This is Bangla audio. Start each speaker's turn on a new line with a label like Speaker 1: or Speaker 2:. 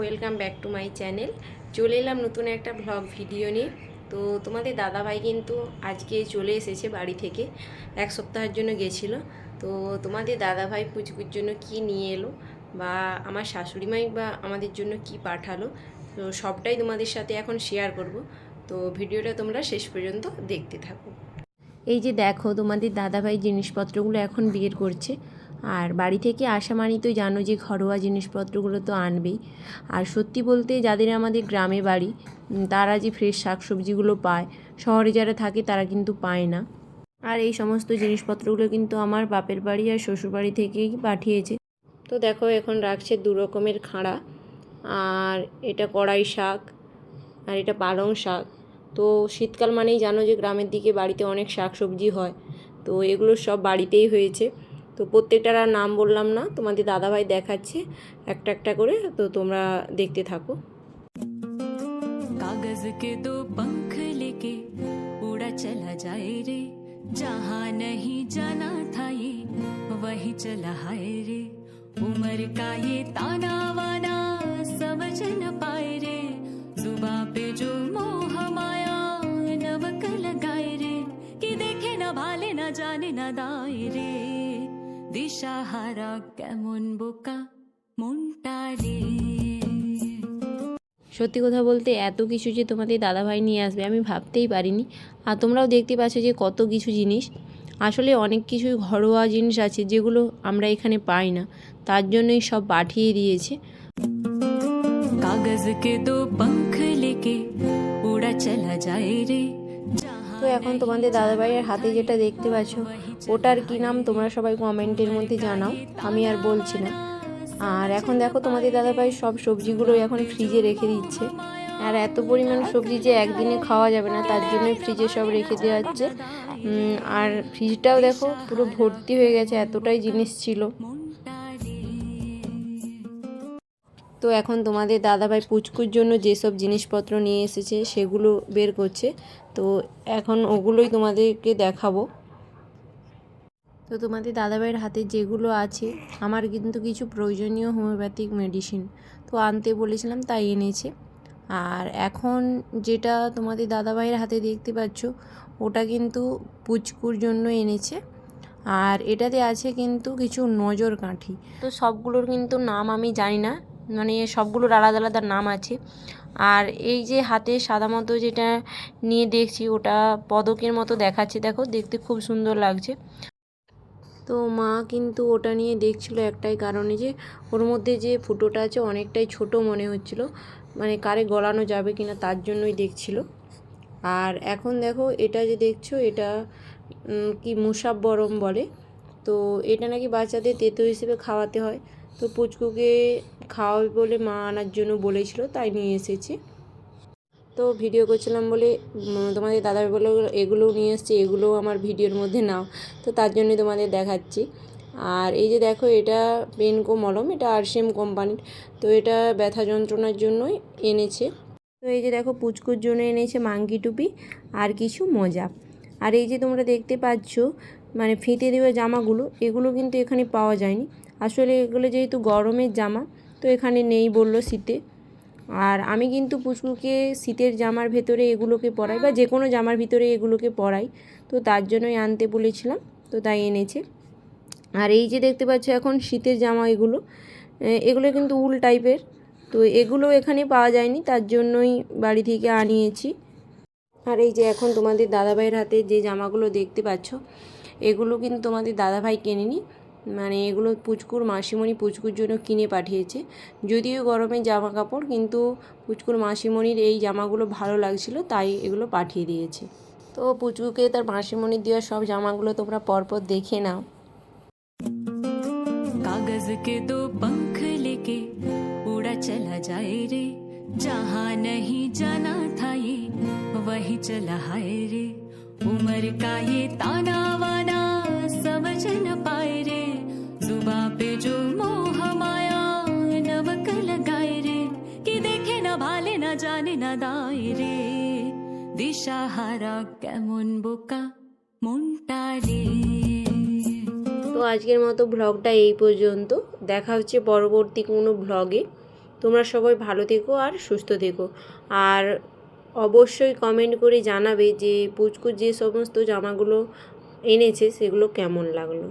Speaker 1: Welcome back to my channel. চলে এলাম নতুন একটা ব্লগ ভিডিও নিয়ে। তো তোমাদের দাদাভাই কিন্তু আজকে চলে এসেছে বাড়ি থেকে, এক সপ্তাহের জন্য গেছিলো। তো তোমাদের দাদাভাই পুচকুর জন্য কি নিয়ে এলো বা আমার শাশুড়িমাই বা আমাদের জন্য কি পাঠালো, তো সবটাই তোমাদের সাথে এখন শেয়ার করব। তো ভিডিওটা তোমরা শেষ পর্যন্ত দেখতে থাকো। এই যে দেখো, তোমাদের দাদাভাই জিনিসপত্রগুলো এখন বের করছে। আর বাড়ি থেকে আসা মানেই তো জানো যে ঘরোয়া জিনিসপত্রগুলো তো আনবেই। আর সত্যি বলতে যাদের আমাদের গ্রামে বাড়ি, তারা যে ফ্রেশ শাকসবজিগুলো পায়, শহরে যারা থাকে তারা কিন্তু পায় না। আর এই সমস্ত জিনিসপত্রগুলো কিন্তু আমার বাপের বাড়ি আর শ্বশুরবাড়ি থেকেই পাঠিয়েছে। তো দেখো, এখন রাখছে 2 রকমের খাঁড়া, আর এটা কড়াই শাক, আর এটা পালং শাক। তো শীতকাল মানেই জানো যে গ্রামের দিকে বাড়িতে অনেক শাক সবজি হয়, তো এগুলো সব বাড়িতেই হয়েছে। তো প্রত্যেকটার আর নাম বললাম না, তোমাদের দাদাভাই দেখাচ্ছে একটা একটা করে, তো তোমরা দেখতে থাকো।
Speaker 2: कागज के 2 पंख लेके उड़ा चला जाए रे, जहाँ नहीं जाना था ये वही चला हाय रे। उम्र का ये ताना वाना समझ न पाए रे, जुबां पे जो मोह माया नमक लगाए रे, कि देखे न भाले न जाने न दाए रे, दिशा हारा केमन बोका মনটা রে।
Speaker 1: সত্যি কথা বলতে এত কিছু যে তোমাদের দাদাভাই নিয়ে আসবে আমি ভাবতেই পারিনি। আর তোমরাও দেখতে পাচ্ছ যে কত কিছু জিনিস, আসলে অনেক কিছু ঘরোয়া জিনিস আছে যেগুলো আমরা এখানে পাই না, তার জন্যই সব পাঠিয়ে দিয়েছে।
Speaker 2: कागज के 2 पंख लेके उड़ा चला जाए रे।
Speaker 1: তো এখন তোমাদের দাদাভাইয়ের হাতে যেটা দেখতে পাচ্ছ, ওটার কি নাম তোমরা সবাই কমেন্টের মধ্যে জানাও, আমি আর বলছি না। আর এখন দেখো, তোমাদের দাদাভাই সব সবজিগুলো এখন ফ্রিজে রেখে দিচ্ছে। আর এত পরিমাণ সবজি যে একদিনে খাওয়া যাবে না, তার জন্যই ফ্রিজে সব রেখে দেওয়া হচ্ছে। আর ফ্রিজটাও দেখো পুরো ভর্তি হয়ে গেছে, এতটাই জিনিস ছিল। তো এখন তোমাদের দাদাভাই পুচকুর জন্য যেসব জিনিসপত্র নিয়ে এসেছে সেগুলো বের করছে। তো এখন ওগুলোই তোমাদেরকে দেখাবো। তো তোমাদের দাদাভাইয়ের হাতে যেগুলো আছে, আমার কিন্তু কিছু প্রয়োজনীয় হোমিওপ্যাথিক মেডিসিন তো আনতে বলেছিলাম, তাই এনেছে। আর এখন যেটা তোমাদের দাদাভাইয়ের হাতে দেখতে পাচ্ছ, ওটা কিন্তু পুচকুর জন্য এনেছে। আর এটাতে আছে কিন্তু কিছু নজর কাঠি। তো সবগুলোর কিন্তু নাম আমি জানি না, মানে সবগুলোর আলাদা আলাদা নাম আছে। আর এই যে হাতে সাদা মতো যেটা নিয়ে দেখছি, ওটা পদকের মতো দেখাচ্ছে, দেখো দেখতে খুব সুন্দর লাগছে। তো মা কিন্তু ওটা নিয়ে দেখছিল একটাই কারণে, যে ওর মধ্যে যে ফুটোটা আছে অনেকটাই ছোট মনে হচ্ছিল, মানে কারে গলানো যাবে কিনা তার জন্যই দেখছিল। আর এখন দেখো, এটা যে দেখছো, এটা কি মুসাব্বরম বলে। তো এটা নাকি বাচ্চাদের তেতো হিসেবে খাওয়াতে হয়। তো পুচকুকে খাওয়াবে বলে মা আনার জন্য বলেছিল, তাই নিয়ে এসেছি। তো ভিডিও করছিলাম বলে তোমাদের দাদাভাই বলে এগুলোও নিয়ে এসেছি, এগুলোও আমার ভিডিওর মধ্যে নাও, তো তার জন্যই তোমাদের দেখাচ্ছি। আর এই যে দেখো, এটা পেনকো মলম, এটা আরসিএম কোম্পানির। তো এটা ব্যথা যন্ত্রণার জন্যই এনেছে। তো এই যে দেখো, পুচকুর জন্য এনেছে মাঙ্কি টুপি আর কিছু মোজা। আর এই যে তোমরা দেখতে পাচ্ছ, মানে ফিতে দেওয়া জামাগুলো, এগুলো কিন্তু এখানে পাওয়া যায়নি। আসলে এগুলো যেহেতু গরমের জামা, তো এখানে নেই বললো শীতে। আর আমি কিন্তু পুচকুকে শীতের জামার ভেতরে এগুলোকে পরাই, বা যে কোনো জামার ভিতরে এগুলোকে পরাই, তো তার জন্যই আনতে বলেছিলাম, তো তাই এনেছে। আর এই যে দেখতে পাচ্ছ এখন শীতের জামা, এগুলো কিন্তু উল টাইপের, তো এগুলো এখানে পাওয়া যায়নি, তার জন্যই বাড়ি থেকে আনিয়েছি। আর এই যে এখন তোমাদের দাদাভাইয়ের হাতে যে জামাগুলো দেখতে পাচ্ছ, এগুলো কিন্তু তোমাদের দাদাভাই কেনেনি, মানে এগুলো পুচকুর মাসিমণি পুচকুর জন্য কিনে পাঠিয়েছে। যদিও গরমের জামা কাপড়, কিন্তু পুচকুর মাসিমণির এই জামাগুলো ভালো লাগছিল, তাই এগুলো পাঠিয়ে দিয়েছে। তো পুচকুকে তার মাসিমণির দেওয়া সব জামাগুলো তোমরা পরপর দেখে নাও।
Speaker 2: कागज के 2 पंख लेके उड़ा चला जाए रे, जहाँ नहीं जाना था ये वही चला हाय रे। उम्र का ये ताना वाना समझ न पाए रे, जुबां पे जो मोह माया नमक लगाए रे, कि देखे न भाले न जाने न दाए रे, दिशा हारा केमन बोका মনটা রে।
Speaker 1: তো আজকের মতো ব্লগটা এই পর্যন্ত, দেখা হচ্ছে পরবর্তী কোনো ব্লগে। তোমরা সবাই ভালো থেকো আর সুস্থ থেকো। আর অবশ্যই কমেন্ট করে জানাবে যে পুচকুর যে সমস্ত জামাগুলো এনেছে সেগুলো কেমন লাগলো।